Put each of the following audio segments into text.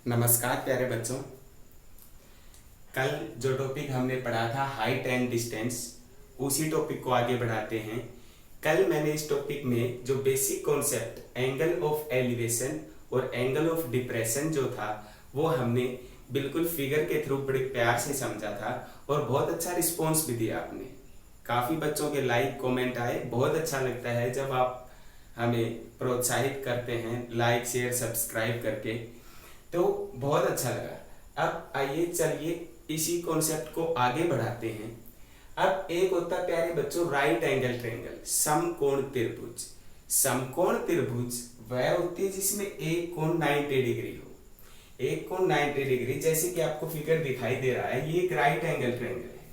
नमस्कार प्यारे बच्चों। कल जो टॉपिक हमने पढ़ा था हाइट एंड डिस्टेंस, उसी टॉपिक को आगे बढ़ाते हैं। कल मैंने इस टॉपिक में जो basic concept angle of elevation और एंगल ऑफ डिप्रेशन जो था वो हमने बिल्कुल फिगर के थ्रू बड़े प्यार से समझा था और बहुत अच्छा रिस्पॉन्स भी दिया आपने। काफ़ी बच्चों के लाइक कमेंट आए। बहुत अच्छा लगता है जब आप हमें प्रोत्साहित करते हैं लाइक शेयर सब्सक्राइब करके, तो बहुत अच्छा लगा। अब आइए चलिए इसी कॉन्सेप्ट को आगे बढ़ाते हैं। अब एक होता है प्यारे बच्चों राइट एंगल ट्रायंगल, समकोण त्रिभुज। समकोण त्रिभुज वह होती है जिसमें एक कोण 90 डिग्री हो। एक कोण 90 डिग्री, जैसे कि आपको फिगर दिखाई दे रहा है, ये एक राइट एंगल ट्रायंगल है।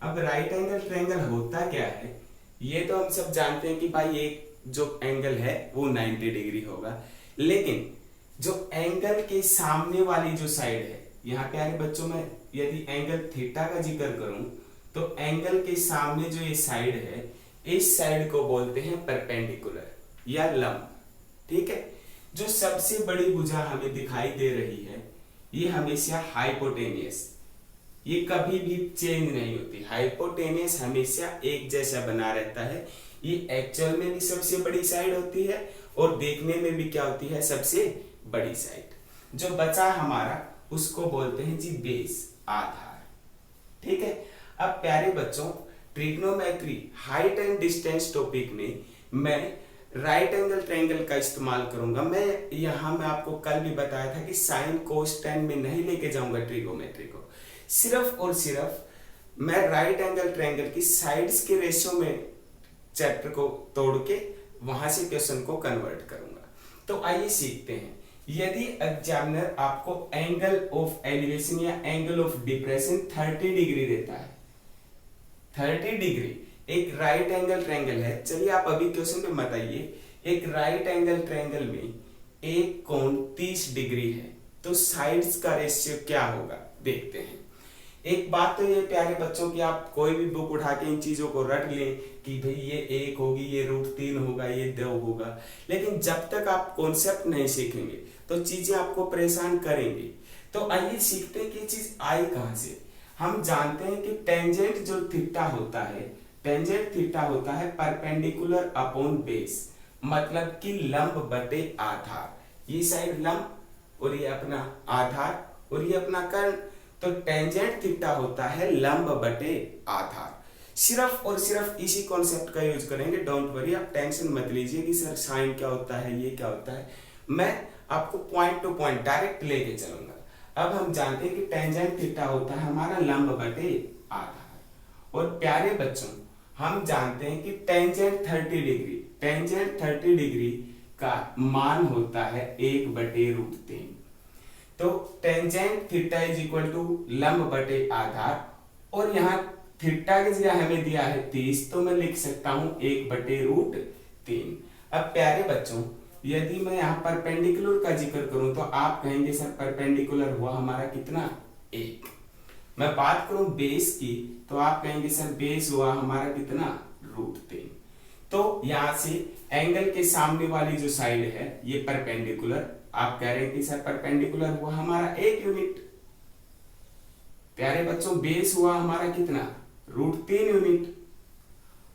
अब राइट एंगल ट्रायंगल होता क्या है, ये तो हम सब जानते हैं कि भाई एक जो एंगल है वो 90 डिग्री होगा, लेकिन जो एंगल के सामने वाली जो साइड है, यहाँ प्यारे बच्चों में यदि एंगल थीटा का जिक्र करूं तो एंगल के सामने जो ये साइड है, इस साइड को बोलते हैं परपेंडिकुलर या लंब। ठीक है। जो सबसे बड़ी भुजा हमें दिखाई दे रही है ये हमेशा हाइपोटेनियस, ये कभी भी चेंज नहीं होती। हाइपोटेनियस हमेशा एक जैसा बना रहता है। ये एक्चुअल में भी सबसे बड़ी साइड होती है और देखने में भी क्या होती है, सबसे बड़ी साइड। जो बचा हमारा उसको बोलते हैं जी बेस, आधार। ठीक है। अब प्यारे बच्चों trigonometry height and distance topic में मैं राइट एंगल ट्रायंगल का इस्तेमाल करूंगा। मैं आपको कल भी बताया था कि साइन कोस टेन में नहीं लेके जाऊंगा ट्रिग्नोमेट्री को, सिर्फ और सिर्फ मैं राइट एंगल ट्रायंगल की साइड्स के रेशियो में चैप्टर को तोड़ के वहां से क्वेश्चन को कन्वर्ट करूंगा। तो आइए सीखते हैं। यदि एग्जामिनर आपको एंगल ऑफ एलिवेशन या एंगल ऑफ डिप्रेशन 30 डिग्री देता है, 30 डिग्री एक राइट एंगल ट्रायंगल है। चलिए आप अभी क्वेश्चन पे बताइए, एक राइट एंगल ट्रायंगल में एक कोण 30 डिग्री है, तो साइड्स का रेशियो क्या होगा देखते हैं। एक बात तो ये प्यारे बच्चों की आप कोई भी बुक उठा के इन चीजों को रट लें कि भाई ये 1 होगी, ये √3 होगा, ये 2 होगा, लेकिन जब तक आप कॉन्सेप्ट नहीं सीखेंगे तो चीजें आपको परेशान करेंगी। तो आइए सीखते हैं कि ये चीज आई कहां से। हम जानते हैं कि टेंजेंट जो थीटा होता है, टेंजेंट थीटा होता है परपेंडिकुलर अपॉन बेस, मतलब कि लंब बटे आधार। ये साइड लंब और ये अपना आधार और ये अपना कर्ण, तो टेंजेंट थीटा होता है लंब बटे आधार। सिर्फ और सिर्फ इसी कॉन्सेप्ट का यूज करेंगे। डोंट वरी, आप टेंशन मत लीजिए कि सर साइन क्या होता है, ये क्या होता है। मैं आपको पॉइंट टू पॉइंट डायरेक्ट लेके चलूंगा। अब हम जानते हैं कि टेंजेंट थीटा होता है हमारा लंब बटे आधार। और प्यारे बच्चों हम जानते हैं कि टेंजेंट 30 डिग्री, टेंजेंट 30 डिग्री का मान होता है 1/√3। तो tangent theta is equal to लंब बटे आधार, और यहाँ थीटा की जगह हमें दिया है 30, तो मैं लिख सकता हूं 1/√3। अब प्यारे बच्चों यदि मैं यहाँ परपेंडिकुलर का जिक्र करूं तो आप कहेंगे सर परपेंडिकुलर हुआ हमारा कितना, 1। मैं बात करूं बेस की तो आप कहेंगे सर बेस हुआ हमारा कितना, √3। तो यहां से एंगल के सामने वाली जो साइड है ये परपेंडिकुलर, आप कह रहे हैं कि सर परपेंडिकुलर हुआ हमारा 1 यूनिट। प्यारे बच्चों बेस हुआ हमारा कितना, √3 यूनिट।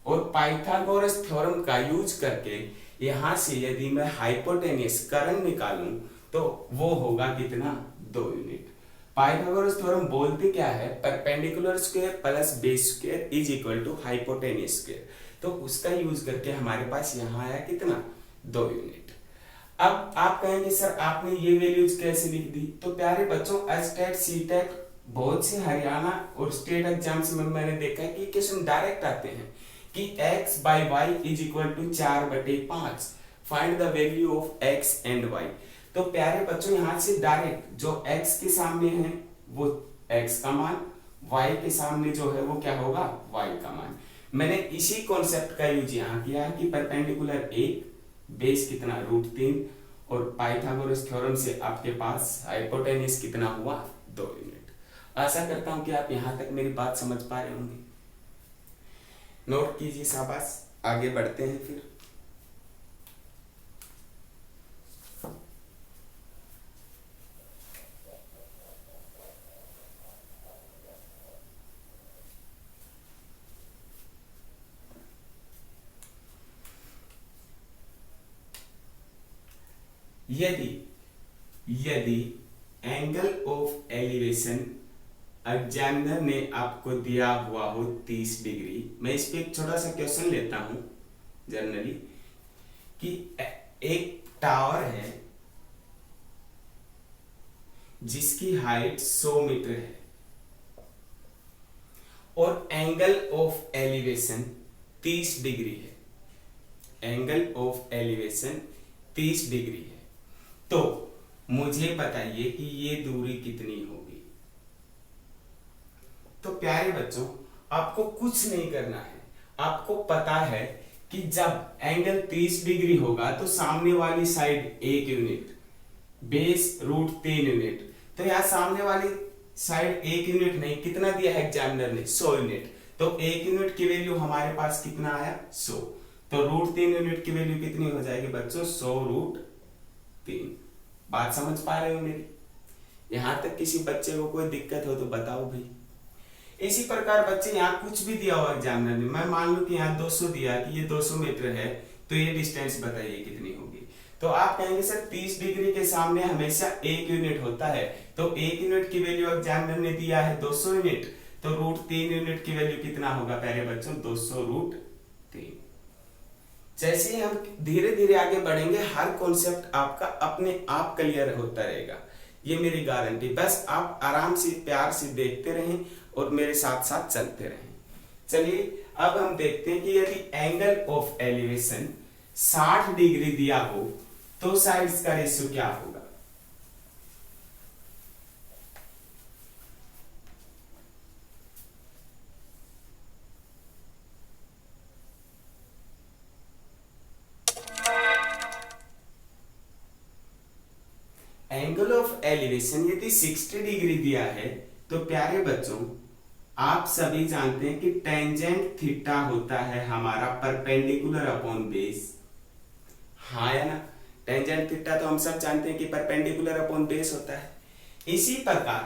और पाइथागोरस थ्योरम का यूज करके यहां से यदि मैं हाइपोटेनियस कर्ण निकालूं तो वो होगा कितना, 2 यूनिट। पाइथागोरस थ्योरम बोलते क्या है, perpendicular square plus base square is equal to hypotenuse square. तो उसका यूज करके हमारे पास यहाँ आया कितना, 2 यूनिट। अब आप कहेंगे सर आपने ये वैल्यूज कैसे लिख दी। तो प्यारे बच्चों एस्टेट सीटेट बहुत से हरियाणा और स्टेट एग्जाम्स में मैंने देखा है कि क्वेश्चन डायरेक्ट आते हैं कि x/y is equal to 4/5, find the value of x and y। तो प्यारे बच्चों यहाँ से डायरेक्ट जो x के सामने है वो x का मान, y के सामने जो है वो क्या होगा, y का मान। मैंने इसी कॉन्सेप्ट का यूज यहाँ किया है कि परपेंडिकुलर 1, बेस कितना, √3, और पाइथागोरस थ्योरम से आपके पास हाइपोटेनियस कितना हुआ, 2 यूनिट। आशा करता हूं कि आप यहां तक मेरी बात समझ पा रहे होंगे। नोट कीजिए, शाबाश। आगे बढ़ते हैं फिर। यदि यदि एंगल ऑफ एलिवेशन एग्जामिनर ने आपको दिया हुआ हो 30 डिग्री, मैं इस पे एक छोटा सा क्वेश्चन लेता हूं जनरली, कि एक टावर है जिसकी हाइट 100 मीटर है और एंगल ऑफ एलिवेशन 30 डिग्री है, एंगल ऑफ एलिवेशन 30 डिग्री है, तो मुझे बताइए कि ये दूरी कितनी होगी। तो प्यारे बच्चों, आपको कुछ नहीं करना है, आपको पता है कि जब एंगल 30 डिग्री होगा तो सामने वाली side 1 unit, base root 3 unit, तो यहां सामने वाली साइड 1 यूनिट नहीं, कितना दिया है एग्जामिनर ने, 100 यूनिट, तो 1 यूनिट की वैल्यू हमारे पास कितना आया, 100, तो रूट 3 यूनिट की वैल्यू कितनी हो जाएगी बच्चों, 100 रूट 3। बात समझ पा रहे हो मेरी? यहां तक किसी बच्चे को कोई दिक्कत हो तो बताओ भाई। इसी प्रकार बच्चे यहाँ कुछ भी दिया हो एग्जामिनर ने, मैं मान लू कि यहाँ 200 दिया कि ये 200 मीटर है, तो ये डिस्टेंस बताइए कितनी होगी। तो आप कहेंगे सर 30 डिग्री के सामने हमेशा 1 यूनिट होता है, तो 1 यूनिट की वैल्यू एग्जामिनर ने दिया है 200 यूनिट, तो रूट 3 यूनिट की वैल्यू कितना होगा प्यारे बच्चों, 200 रूट 3। जैसे ही हम धीरे धीरे आगे बढ़ेंगे हर कॉन्सेप्ट आपका अपने आप क्लियर होता रहेगा, ये मेरी गारंटी। बस आप आराम से प्यार से देखते रहें और मेरे साथ साथ चलते रहें। चलिए अब हम देखते हैं कि यदि एंगल ऑफ एलिवेशन 60 डिग्री दिया हो तो साइड्स का रेशियो क्या होगा। एंगल ऑफ एलिवेशन यदि 60 डिग्री दिया है तो प्यारे बच्चों आप सभी जानते हैं कि टेंजेंट थीटा होता है हमारा परपेंडिकुलर अपॉन बेस, हाँ या ना। टेंजेंट थीटा तो हम सब जानते हैं कि परपेंडिकुलर अपॉन बेस होता है। इसी प्रकार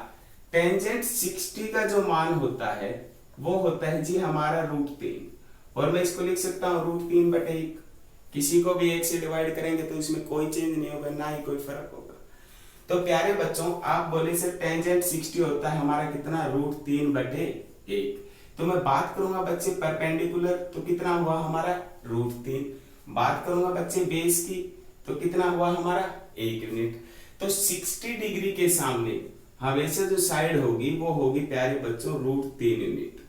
टेंजेंट 60 का जो मान होता है वो होता है जी हमारा रूट 3, और मैं इसको लिख सकता हूं रूट 3/1। किसी को भी 1 से डिवाइड करेंगे तो इसमें कोई चेंज नहीं होगा, ना ही कोई फर्क होगा। तो प्यारे बच्चों आप बोले सर टेंजेंट 60 होता है हमारा कितना, रूट 3/1। तो मैं बात करूंगा बच्चे परपेंडिकुलर तो कितना हुआ हमारा, रूट 3। बात करूंगा बच्चे बेस की तो कितना हुआ हमारा, 1 यूनिट। तो 60 डिग्री के सामने हमेशा जो साइड होगी वो होगी प्यारे बच्चों रूट 3 यूनिट।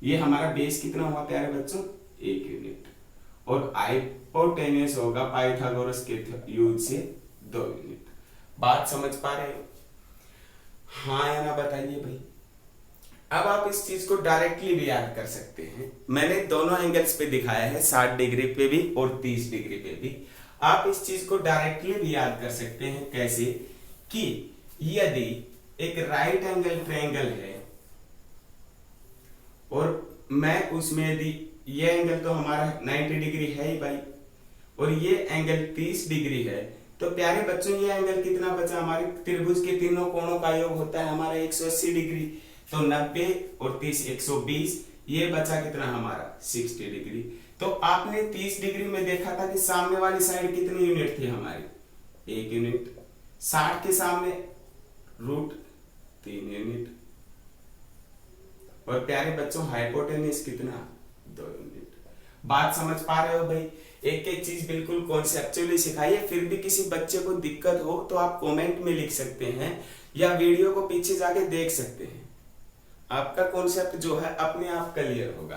ये हमारा बेस कितना हुआ प्यारे बच्चों, 1 यूनिट, और हाइपोटेन्यूस होगा पाइथागोरस के यूज से 2 यूनिट। बात समझ पा रहे हो, हाँ या ना बताइए भाई। अब आप इस चीज को डायरेक्टली भी याद कर सकते हैं, मैंने दोनों एंगल्स पे दिखाया है, 60 डिग्री पे भी और 30 डिग्री पे भी। आप इस चीज को डायरेक्टली भी याद कर सकते हैं, कैसे कि यदि एक राइट एंगल ट्रायंगल है और मैं उसमें यदि ये एंगल तो हमारा 90 डिग्री है ही भाई, और ये एंगल 30 डिग्री है, तो प्यारे बच्चों ये एंगल कितना बचा, हमारे त्रिभुज के तीनों कोणों का योग होता है हमारा 180 डिग्री, तो 90 और 30 120, ये बचा कितना हमारा 60 डिग्री। तो आपने 30 डिग्री में देखा था कि सामने वाली साइड कितनी यूनिट थी हमारी, 1 यूनिट। 60 के सामने रूट 3 यूनिट, और प्यारे बच्चों हाइपोटेन्यूस कितना, 2 यूनिट। बात समझ पा रहे हो भाई। एक एक चीज बिल्कुल कॉन्सेप्चुअली सिखाइए, फिर भी किसी बच्चे को दिक्कत हो तो आप कमेंट में लिख सकते हैं या वीडियो को पीछे जाके देख सकते हैं, आपका कॉन्सेप्ट जो है अपने आप क्लियर होगा।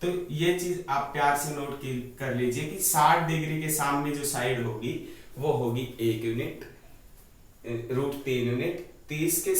तो ये चीज आप प्यार से नोट कर लीजिए कि 60 डिग्री के सामने जो साइड होगी वो होगी 1 यूनिट, रूट 3 यूनिट। 30 के